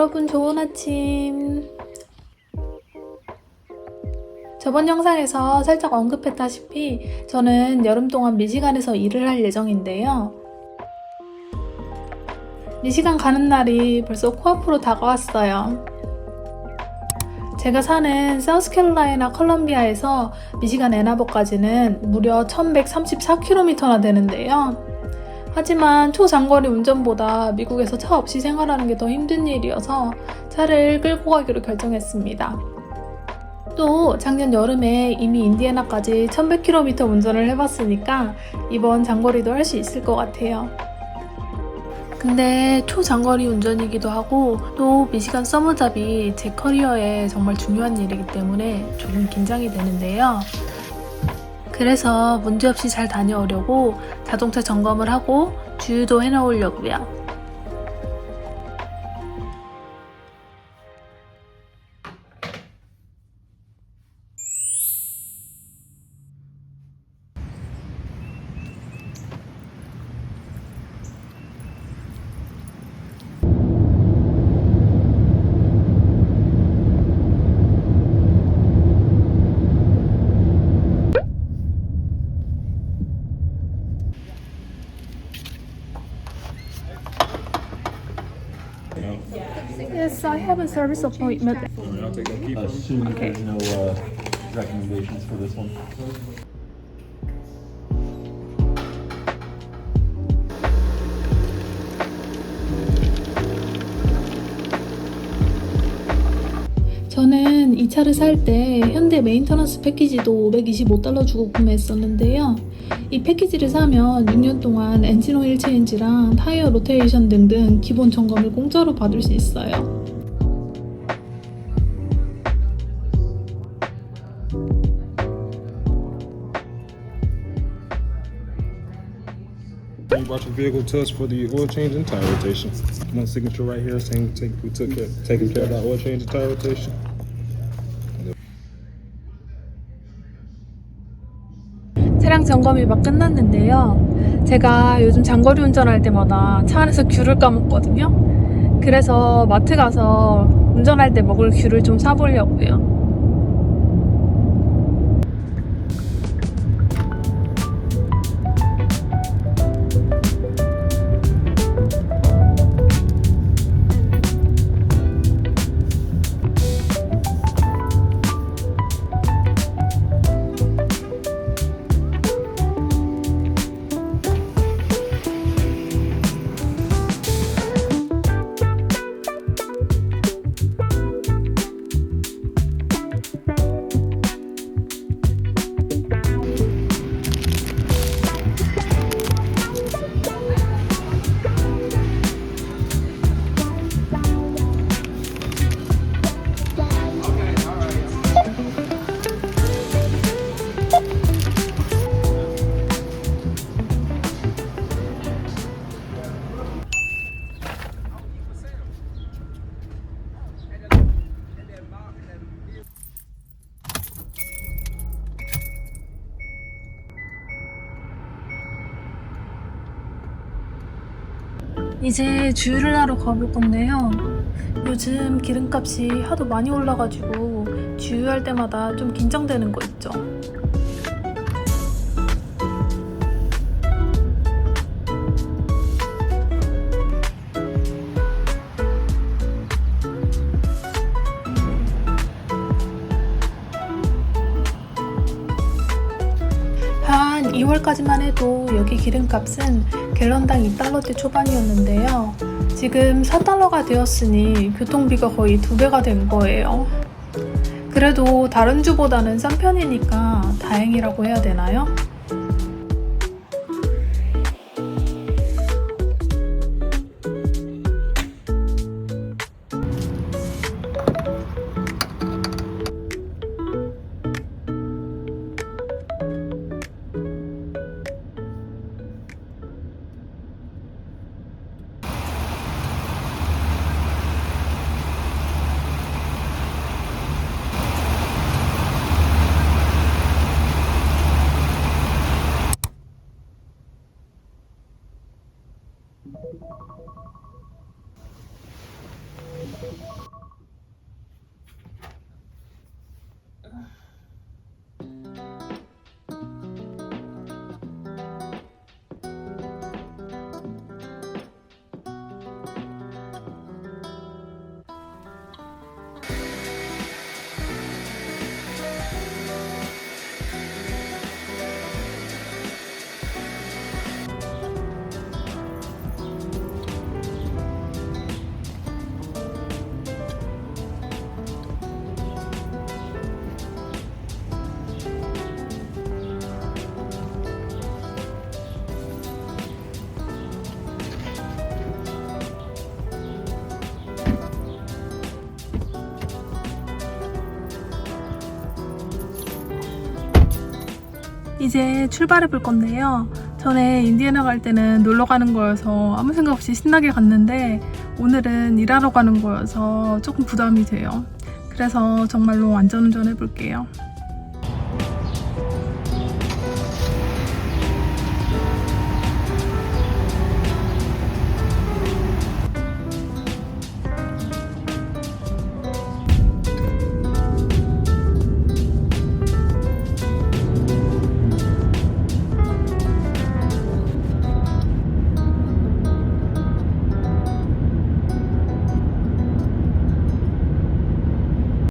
여러분 좋은 아침. 저번 영상에서 살짝 언급했다시피 저는 여름 동안 미시간에서 일을 할 예정인데요. 미시간 가는 날이 벌써 코앞으로 다가왔어요. 제가 사는 사우스캐롤라이나 컬럼비아에서 미시간 애나버까지는 무려 1134km나 되는데요. 하지만 초장거리 운전보다 미국에서 차 없이 생활하는 게 더 힘든 일이어서 차를 끌고 가기로 결정했습니다. 또 작년 여름에 이미 인디애나까지 1100km 운전을 해봤으니까 이번 장거리도 할 수 있을 것 같아요. 근데 초장거리 운전이기도 하고 또 미시간 서머잡이 제 커리어에 정말 중요한 일이기 때문에 조금 긴장이 되는데요. 그래서 문제없이 잘 다녀오려고 자동차 점검을 하고 주유도 해놓으려고요. Yes, I have a service appointment. Assume Okay. there's no recommendations for this one. 저는 이 차를 살 때 현대 메인터넌스 패키지도 $525 주고 구매했었는데요. 이 패키지를 사면 6년 동안 엔진 오일 체인지랑 타이어 로테이션 등등 기본 점검을 공짜로 받을 수 있어요. You brought your vehicle to us for the oil change and tire rotation. One signature right here saying we taking care of that oil change and tire rotation. 차량 점검이 막 끝났는데요. 제가 요즘 장거리 운전할 때마다 차 안에서 귤을 까먹거든요. 그래서 마트 가서 운전할 때 먹을 귤을 좀 사보려고요. 이제 주유를 하러 가볼 건데요. 요즘 기름값이 하도 많이 올라가지고 주유할 때마다 좀 긴장되는 거 있죠. 한 2월까지만 해도 여기 기름값은 갤런당 $2대 초반이었는데요. 지금 $4가 되었으니 교통비가 거의 2배가 된 거예요. 그래도 다른 주보다는 싼 편이니까 다행이라고 해야 되나요? 이제 출발해 볼 건데요. 전에 인디애나 갈 때는 놀러 가는 거여서 아무 생각 없이 신나게 갔는데 오늘은 일하러 가는 거여서 조금 부담이 돼요. 그래서 정말로 안전운전 해볼게요.